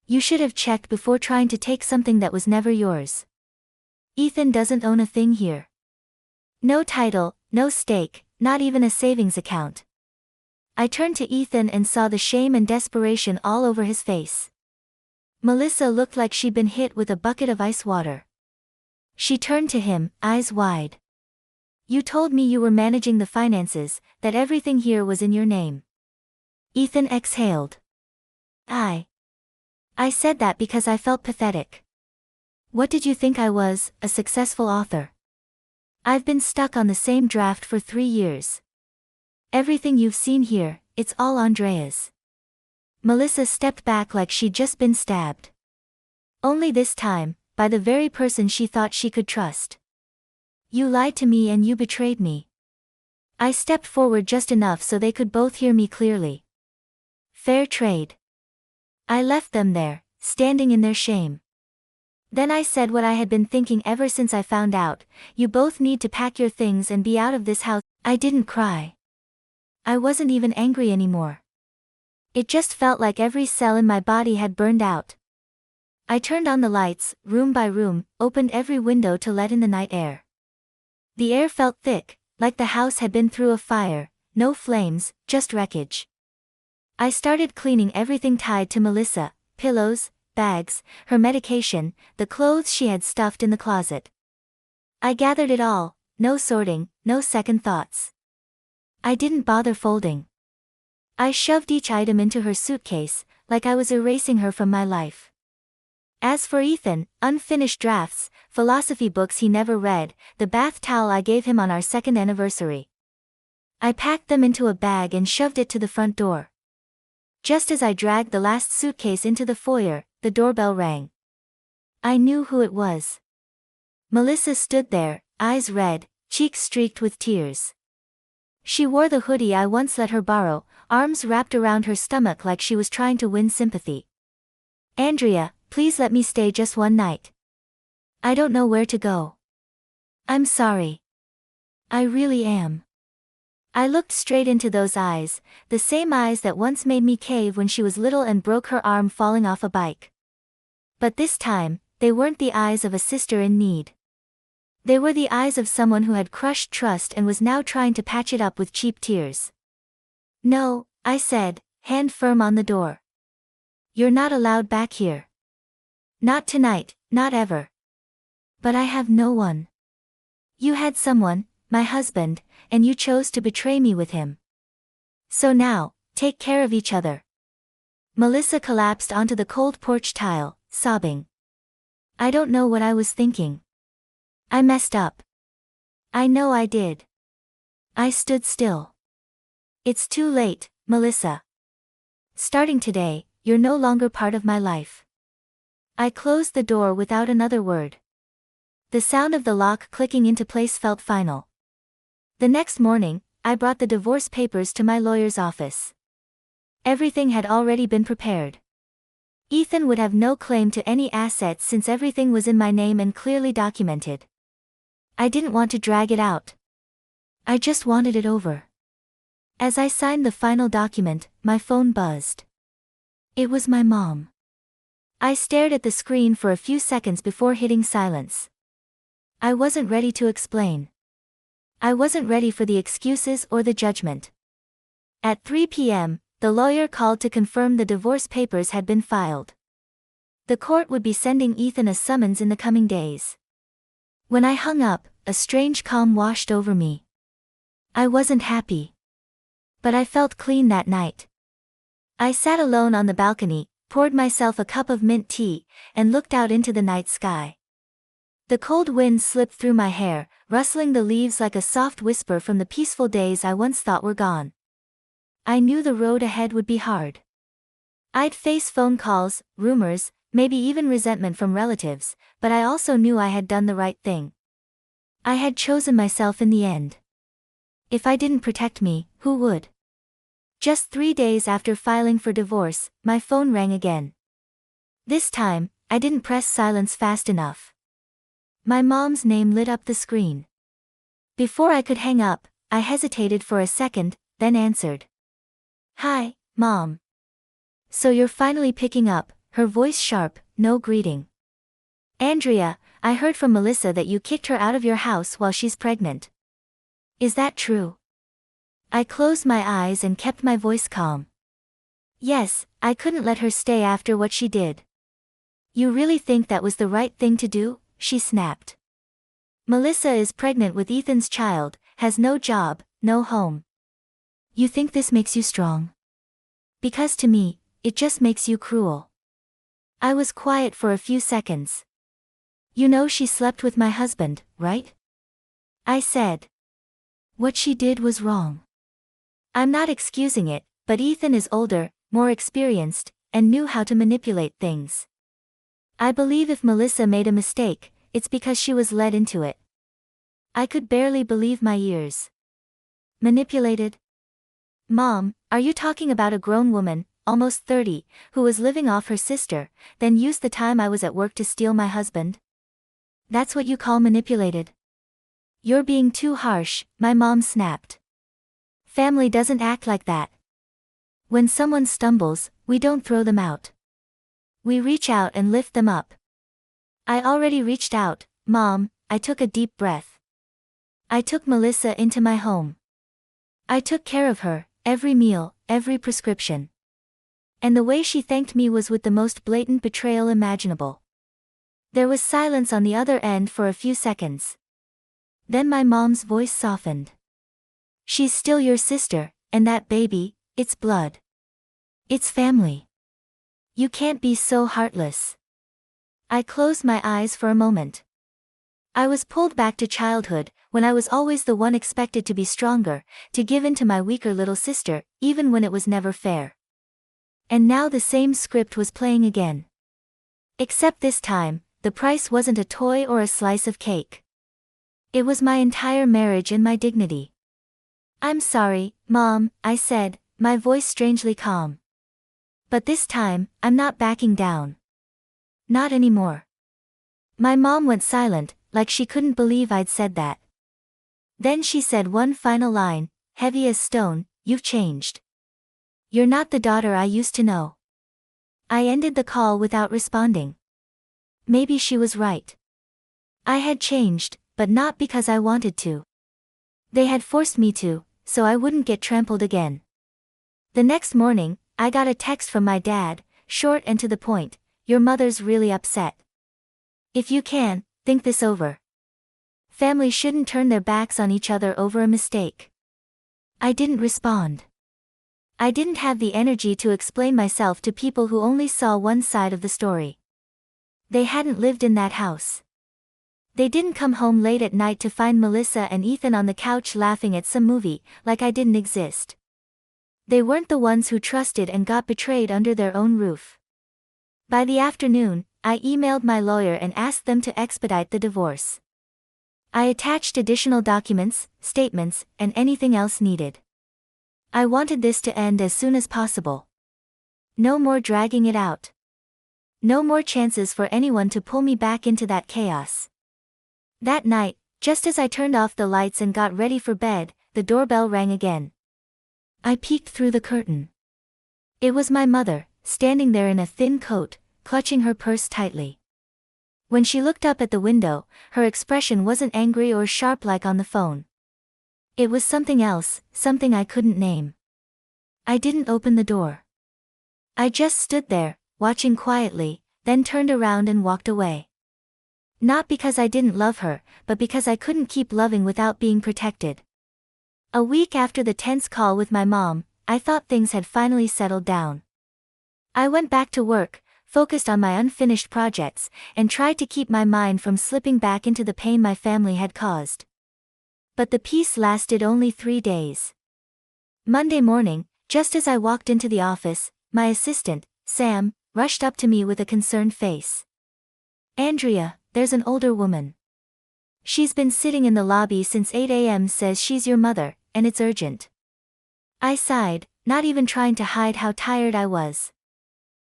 You should have checked before trying to take something that was never yours. Ethan doesn't own a thing here. No title, no stake, not even a savings account. I turned to Ethan and saw the shame and desperation all over his face. Melissa looked like she'd been hit with a bucket of ice water. She turned to him, eyes wide. You told me you were managing the finances, that everything here was in your name. Ethan exhaled. I said that because I felt pathetic. What did you think I was, a successful author? I've been stuck on the same draft for 3 years. Everything you've seen here, it's all Andrea's. Melissa stepped back like she'd just been stabbed. Only this time, by the very person she thought she could trust. You lied to me and you betrayed me. I stepped forward just enough so they could both hear me clearly. Fair trade. I left them there, standing in their shame. Then I said what I had been thinking ever since I found out, you both need to pack your things and be out of this house. I didn't cry. I wasn't even angry anymore. It just felt like every cell in my body had burned out. I turned on the lights, room by room, opened every window to let in the night air. The air felt thick, like the house had been through a fire, no flames, just wreckage. I started cleaning everything tied to Melissa, pillows, bags, her medication, the clothes she had stuffed in the closet. I gathered it all, no sorting, no second thoughts. I didn't bother folding. I shoved each item into her suitcase, like I was erasing her from my life. As for Ethan, unfinished drafts, philosophy books he never read, the bath towel I gave him on our 2nd anniversary. I packed them into a bag and shoved it to the front door. Just as I dragged the last suitcase into the foyer, the doorbell rang. I knew who it was. Melissa stood there, eyes red, cheeks streaked with tears. She wore the hoodie I once let her borrow, arms wrapped around her stomach like she was trying to win sympathy. Andrea, please let me stay just one night. I don't know where to go. I'm sorry. I really am. I looked straight into those eyes, the same eyes that once made me cave when she was little and broke her arm falling off a bike. But this time, they weren't the eyes of a sister in need. They were the eyes of someone who had crushed trust and was now trying to patch it up with cheap tears. No, I said, hand firm on the door. You're not allowed back here. Not tonight, not ever. But I have no one. You had someone, my husband, and you chose to betray me with him. So now, take care of each other. Melissa collapsed onto the cold porch tile, sobbing. I don't know what I was thinking. I messed up. I know I did. I stood still. It's too late, Melissa. Starting today, you're no longer part of my life. I closed the door without another word. The sound of the lock clicking into place felt final. The next morning, I brought the divorce papers to my lawyer's office. Everything had already been prepared. Ethan would have no claim to any assets since everything was in my name and clearly documented. I didn't want to drag it out. I just wanted it over. As I signed the final document, my phone buzzed. It was my mom. I stared at the screen for a few seconds before hitting silence. I wasn't ready to explain. I wasn't ready for the excuses or the judgment. At 3 p.m., the lawyer called to confirm the divorce papers had been filed. The court would be sending Ethan a summons in the coming days. When I hung up, a strange calm washed over me. I wasn't happy. But I felt clean that night. I sat alone on the balcony, poured myself a cup of mint tea, and looked out into the night sky. The cold wind slipped through my hair, rustling the leaves like a soft whisper from the peaceful days I once thought were gone. I knew the road ahead would be hard. I'd face phone calls, rumors, maybe even resentment from relatives, but I also knew I had done the right thing. I had chosen myself in the end. If I didn't protect me, who would? Just 3 days after filing for divorce, my phone rang again. This time, I didn't press silence fast enough. My mom's name lit up the screen. Before I could hang up, I hesitated for a second, then answered. Hi, Mom. So you're finally picking up, her voice sharp, no greeting. Andrea, I heard from Melissa that you kicked her out of your house while she's pregnant. Is that true? I closed my eyes and kept my voice calm. Yes, I couldn't let her stay after what she did. You really think that was the right thing to do? She snapped. Melissa is pregnant with Ethan's child, has no job, no home. You think this makes you strong? Because to me, it just makes you cruel. I was quiet for a few seconds. You know she slept with my husband, right? I said. What she did was wrong. I'm not excusing it, but Ethan is older, more experienced, and knew how to manipulate things. I believe if Melissa made a mistake, it's because she was led into it. I could barely believe my ears. Manipulated? Mom, are you talking about a grown woman, almost 30, who was living off her sister, then used the time I was at work to steal my husband? That's what you call manipulated? You're being too harsh, my mom snapped. Family doesn't act like that. When someone stumbles, we don't throw them out. We reach out and lift them up. I already reached out, Mom. I took a deep breath. I took Melissa into my home. I took care of her, every meal, every prescription. And the way she thanked me was with the most blatant betrayal imaginable. There was silence on the other end for a few seconds. Then my mom's voice softened. She's still your sister, and that baby, it's blood. It's family. You can't be so heartless. I closed my eyes for a moment. I was pulled back to childhood, when I was always the one expected to be stronger, to give in to my weaker little sister, even when it was never fair. And now the same script was playing again. Except this time, the price wasn't a toy or a slice of cake. It was my entire marriage and my dignity. I'm sorry, Mom, I said, my voice strangely calm. But this time, I'm not backing down. Not anymore. My mom went silent, like she couldn't believe I'd said that. Then she said one final line, heavy as stone, you've changed. You're not the daughter I used to know. I ended the call without responding. Maybe she was right. I had changed, but not because I wanted to. They had forced me to, so I wouldn't get trampled again. The next morning, I got a text from my dad, short and to the point, "Your mother's really upset. If you can, think this over. Families shouldn't turn their backs on each other over a mistake." I didn't respond. I didn't have the energy to explain myself to people who only saw one side of the story. They hadn't lived in that house. They didn't come home late at night to find Melissa and Ethan on the couch laughing at some movie, like I didn't exist. They weren't the ones who trusted and got betrayed under their own roof. By the afternoon, I emailed my lawyer and asked them to expedite the divorce. I attached additional documents, statements, and anything else needed. I wanted this to end as soon as possible. No more dragging it out. No more chances for anyone to pull me back into that chaos. That night, just as I turned off the lights and got ready for bed, the doorbell rang again. I peeked through the curtain. It was my mother, standing there in a thin coat, clutching her purse tightly. When she looked up at the window, her expression wasn't angry or sharp like on the phone. It was something else, something I couldn't name. I didn't open the door. I just stood there, watching quietly, then turned around and walked away. Not because I didn't love her, but because I couldn't keep loving without being protected. A week after the tense call with my mom, I thought things had finally settled down. I went back to work, focused on my unfinished projects, and tried to keep my mind from slipping back into the pain my family had caused. But the peace lasted only 3 days. Monday morning, just as I walked into the office, my assistant, Sam, rushed up to me with a concerned face. "Andrea, there's an older woman. She's been sitting in the lobby since 8 a.m. says she's your mother, and it's urgent." I sighed, not even trying to hide how tired I was.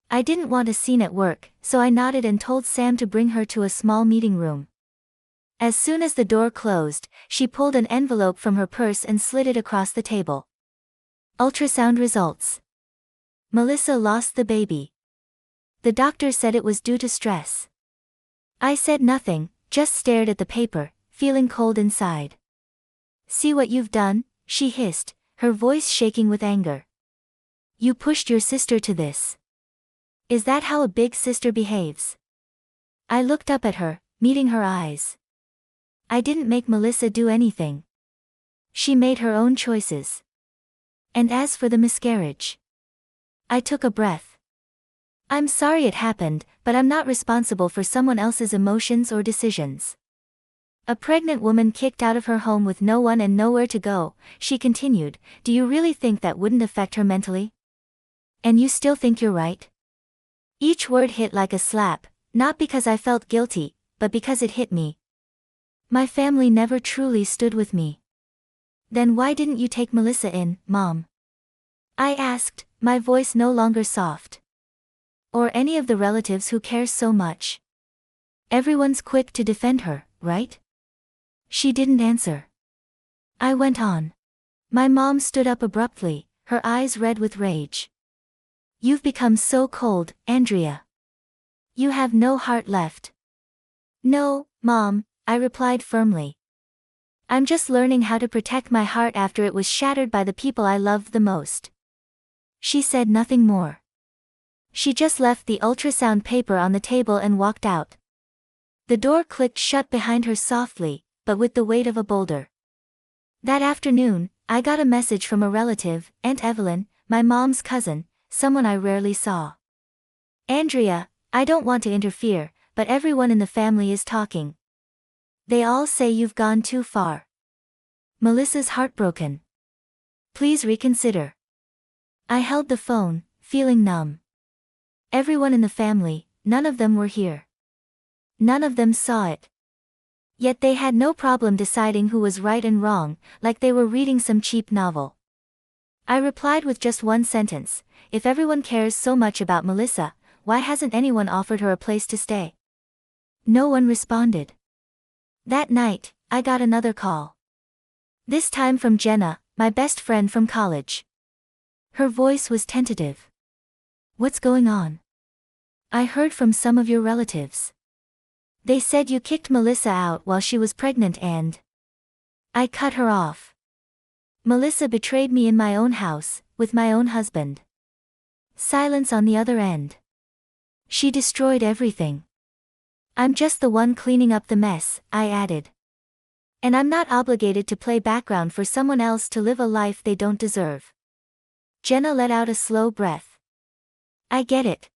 I didn't want a scene at work, so I nodded and told Sam to bring her to a small meeting room. As soon as the door closed, she pulled an envelope from her purse and slid it across the table. "Ultrasound results. Melissa lost the baby. The doctor said it was due to stress." I said nothing, just stared at the paper, feeling cold inside. "See what you've done?" she hissed, her voice shaking with anger. "You pushed your sister to this. Is that how a big sister behaves?" I looked up at her, meeting her eyes. "I didn't make Melissa do anything. She made her own choices. And as for the miscarriage..." I took a breath. "I'm sorry it happened, but I'm not responsible for someone else's emotions or decisions. A pregnant woman kicked out of her home with no one and nowhere to go," she continued. "Do you really think that wouldn't affect her mentally? And you still think you're right?" Each word hit like a slap, not because I felt guilty, but because it hit me. My family never truly stood with me. "Then why didn't you take Melissa in, Mom?" I asked, my voice no longer soft. "Or any of the relatives who care so much? Everyone's quick to defend her, right?" She didn't answer. I went on. My mom stood up abruptly, her eyes red with rage. "You've become so cold, Andrea. You have no heart left." "No, Mom," I replied firmly. "I'm just learning how to protect my heart after it was shattered by the people I loved the most." She said nothing more. She just left the ultrasound paper on the table and walked out. The door clicked shut behind her softly, but with the weight of a boulder. That afternoon, I got a message from a relative, Aunt Evelyn, my mom's cousin, someone I rarely saw. "Andrea, I don't want to interfere, but everyone in the family is talking. They all say you've gone too far. Melissa's heartbroken. Please reconsider." I held the phone, feeling numb. Everyone in the family, none of them were here. None of them saw it. Yet they had no problem deciding who was right and wrong, like they were reading some cheap novel. I replied with just one sentence: "If everyone cares so much about Melissa, why hasn't anyone offered her a place to stay?" No one responded. That night, I got another call. This time from Jenna, my best friend from college. Her voice was tentative. "What's going on?" "I heard from some of your relatives. They said you kicked Melissa out while she was pregnant and..." I cut her off. "Melissa betrayed me in my own house, with my own husband. Silence on the other end. She destroyed everything. I'm just the one cleaning up the mess, I added. And I'm not obligated to play background for someone else to live a life they don't deserve. Jenna let out a slow breath. I get it.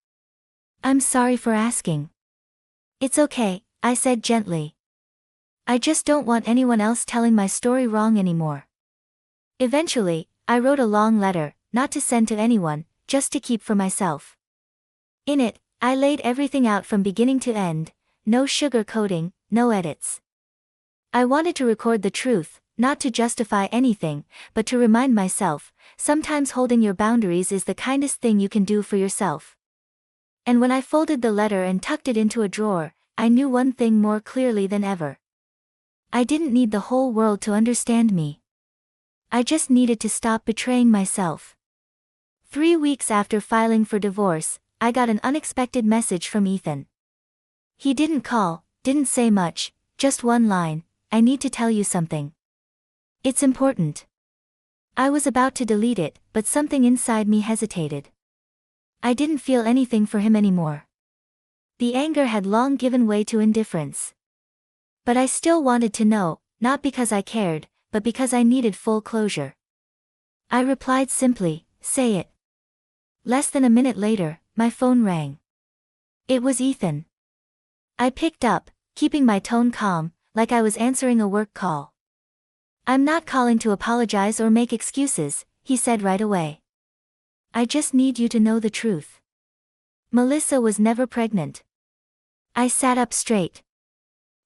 I'm sorry for asking. It's okay, I said gently. I just don't want anyone else telling my story wrong anymore. Eventually, I wrote a long letter, not to send to anyone, just to keep for myself. In it, I laid everything out from beginning to end, no sugar-coating, no edits. I wanted to record the truth, not to justify anything, but to remind myself, sometimes holding your boundaries is the kindest thing you can do for yourself. And when I folded the letter and tucked it into a drawer, I knew one thing more clearly than ever. I didn't need the whole world to understand me. I just needed to stop betraying myself. 3 weeks after filing for divorce, I got an unexpected message from Ethan. He didn't call, didn't say much, just one line, I need to tell you something. It's important. I was about to delete it, but something inside me hesitated. I didn't feel anything for him anymore. The anger had long given way to indifference. But I still wanted to know, not because I cared, but because I needed full closure. I replied simply, say it. Less than a minute later, my phone rang. It was Ethan. I picked up, keeping my tone calm, like I was answering a work call. I'm not calling to apologize or make excuses, he said right away. I just need you to know the truth. Melissa was never pregnant. I sat up straight.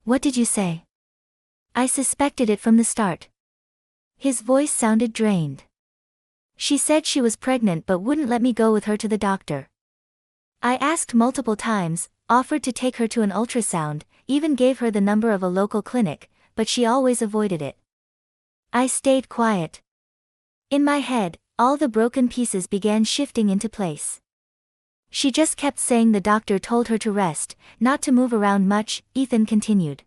What did you say? I suspected it from the start. His voice sounded drained. She said she was pregnant but wouldn't let me go with her to the doctor. I asked multiple times, offered to take her to an ultrasound, even gave her the number of a local clinic, but she always avoided it. I stayed quiet. In my head, all the broken pieces began shifting into place. She just kept saying the doctor told her to rest, not to move around much, Ethan continued.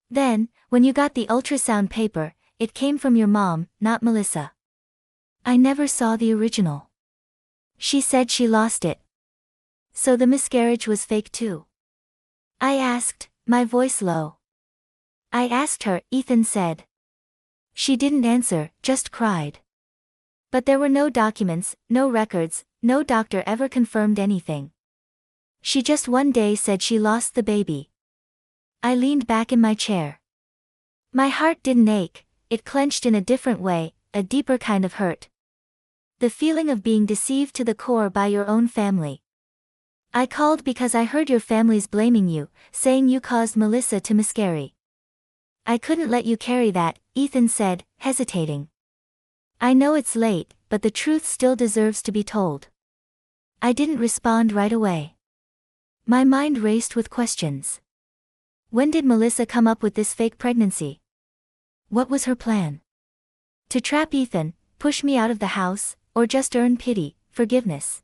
Then, when you got the ultrasound paper, it came from your mom, not Melissa. I never saw the original. She said she lost it. So the miscarriage was fake too? I asked, my voice low. I asked her, Ethan said. She didn't answer, just cried. But there were no documents, no records, no doctor ever confirmed anything. She just one day said she lost the baby. I leaned back in my chair. My heart didn't ache, it clenched in a different way, a deeper kind of hurt. The feeling of being deceived to the core by your own family. I called because I heard your family's blaming you, saying you caused Melissa to miscarry. I couldn't let you carry that, Ethan said, hesitating. I know it's late, but the truth still deserves to be told. I didn't respond right away. My mind raced with questions. When did Melissa come up with this fake pregnancy? What was her plan? To trap Ethan, push me out of the house, or just earn pity, forgiveness?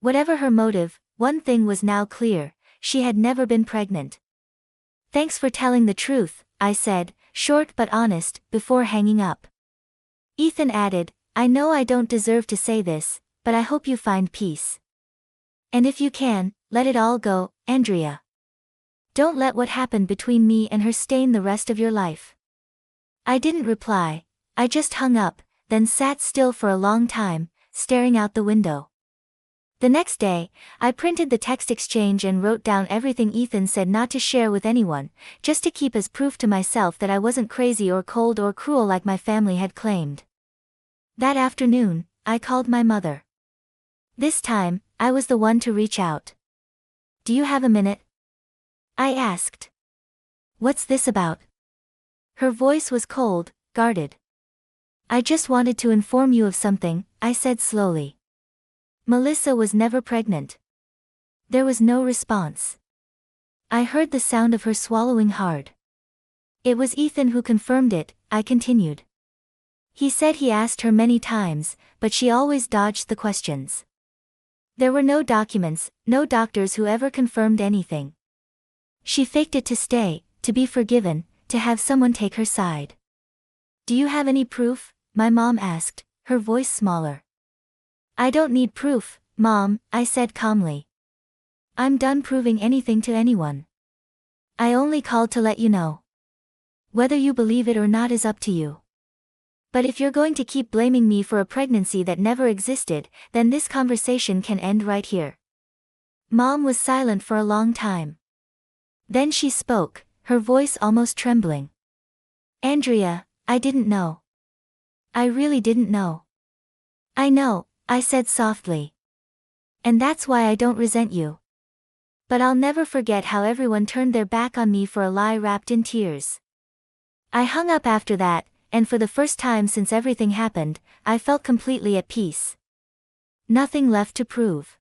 Whatever her motive, one thing was now clear, she had never been pregnant. Thanks for telling the truth, I said, short but honest, before hanging up. Ethan added, I know I don't deserve to say this, but I hope you find peace. And if you can, let it all go, Andrea. Don't let what happened between me and her stain the rest of your life. I didn't reply, I just hung up, then sat still for a long time, staring out the window. The next day, I printed the text exchange and wrote down everything Ethan said not to share with anyone, just to keep as proof to myself that I wasn't crazy or cold or cruel like my family had claimed. That afternoon, I called my mother. This time, I was the one to reach out. Do you have a minute? I asked. What's this about? Her voice was cold, guarded. I just wanted to inform you of something, I said slowly. Melissa was never pregnant. There was no response. I heard the sound of her swallowing hard. It was Ethan who confirmed it, I continued. He said he asked her many times, but she always dodged the questions. There were no documents, no doctors who ever confirmed anything. She faked it to stay, to be forgiven, to have someone take her side. Do you have any proof? My mom asked, her voice smaller. I don't need proof, Mom, I said calmly. I'm done proving anything to anyone. I only called to let you know. Whether you believe it or not is up to you. But if you're going to keep blaming me for a pregnancy that never existed, then this conversation can end right here. Mom was silent for a long time. Then she spoke, her voice almost trembling. Andrea, I didn't know. I really didn't know. I know, I said softly. And that's why I don't resent you. But I'll never forget how everyone turned their back on me for a lie wrapped in tears. I hung up after that, and for the first time since everything happened, I felt completely at peace. Nothing left to prove.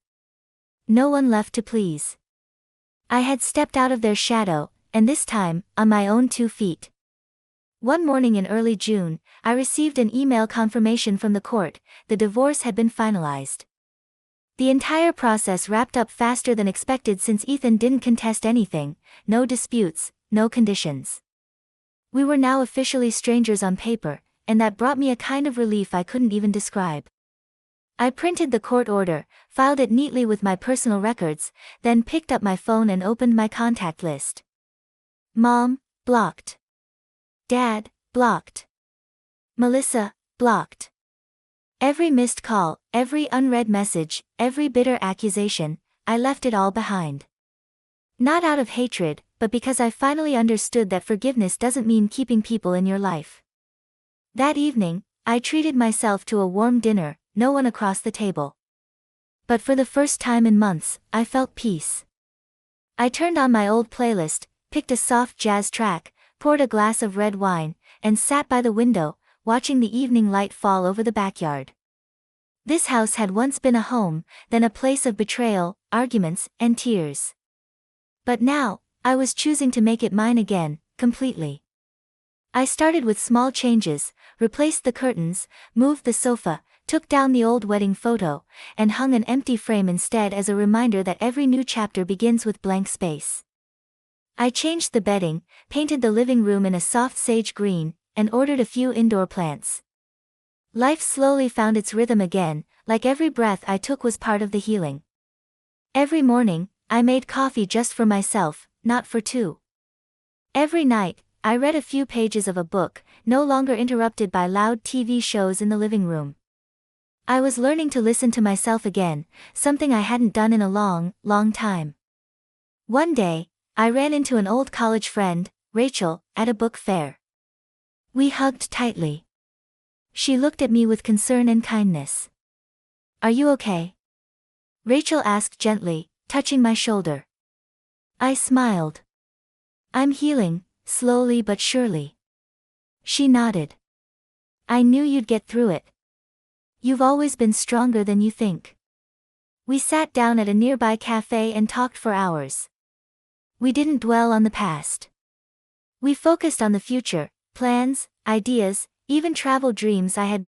No one left to please. I had stepped out of their shadow, and this time, on my own 2 feet. One morning in early June, I received an email confirmation from the court. The divorce had been finalized. The entire process wrapped up faster than expected since Ethan didn't contest anything, no disputes, no conditions. We were now officially strangers on paper, and that brought me a kind of relief I couldn't even describe. I printed the court order, filed it neatly with my personal records, then picked up my phone and opened my contact list. Mom, blocked. Dad, blocked. Melissa, blocked. Every missed call, every unread message, every bitter accusation, I left it all behind. Not out of hatred, but because I finally understood that forgiveness doesn't mean keeping people in your life. That evening, I treated myself to a warm dinner, no one across the table. But for the first time in months, I felt peace. I turned on my old playlist, picked a soft jazz track, poured a glass of red wine, and sat by the window, watching the evening light fall over the backyard. This house had once been a home, then a place of betrayal, arguments, and tears. But now, I was choosing to make it mine again, completely. I started with small changes, replaced the curtains, moved the sofa, took down the old wedding photo, and hung an empty frame instead as a reminder that every new chapter begins with blank space. I changed the bedding, painted the living room in a soft sage green, and ordered a few indoor plants. Life slowly found its rhythm again, like every breath I took was part of the healing. Every morning, I made coffee just for myself, not for two. Every night, I read a few pages of a book, no longer interrupted by loud TV shows in the living room. I was learning to listen to myself again, something I hadn't done in a long, long time. One day, I ran into an old college friend, Rachel, at a book fair. We hugged tightly. She looked at me with concern and kindness. "Are you okay?" Rachel asked gently, touching my shoulder. I smiled. "I'm healing, slowly but surely." She nodded. "I knew you'd get through it. You've always been stronger than you think." We sat down at a nearby cafe and talked for hours. We didn't dwell on the past. We focused on the future, plans, ideas, even travel dreams I had